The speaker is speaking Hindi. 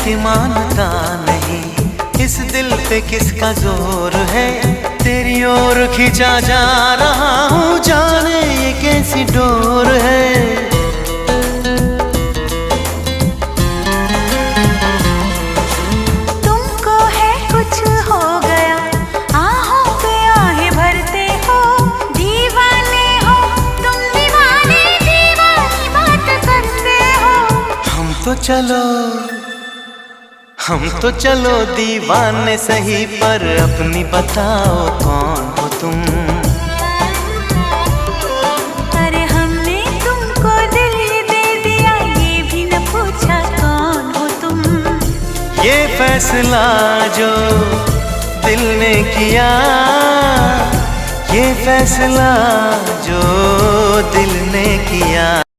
कि मानता नहीं, इस दिल पे किसका जोर है, तेरी ओर खींचा जा रहा हूँ, जाने ये कैसी डोर है। तुमको है कुछ हो गया, आहों पे आहें भरते हो, दीवाने हो तुम, दीवाने दीवानी बात करते हो। हम तो चलो दीवाने सही, पर अपनी बताओ कौन हो तुम। अरे हमने तुमको दिल ही दे दिया, ये भी न पूछा कौन हो तुम। ये फैसला जो दिल ने किया, ये फैसला जो दिल ने किया।